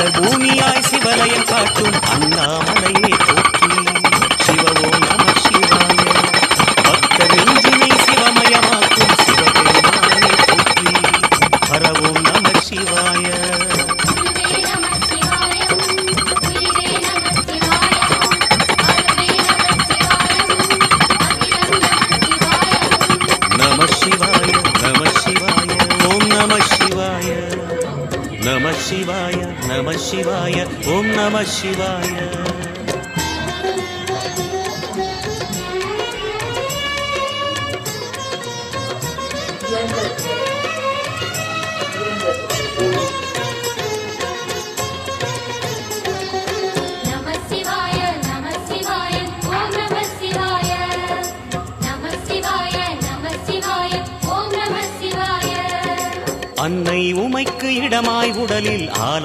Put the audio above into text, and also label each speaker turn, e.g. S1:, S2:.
S1: பக்தர் பூமியாய் சிவலயம் காட்டும் அண்ணாமலையே போற்றி. சிவவோம் நம சிவாய. பக்தர் நெஞ்சினை சிவமயமாக்கும் சிவபெருமானே போற்றி. ஹரவோம் நம சிவாய. நம சிவாய நம சிவாய ஓம் நம சிவாய. நம சிவாய நம சிவாய ஓம் நம சிவாய. அன்னை உமைக்கு இடமாய் உடலில் ஆல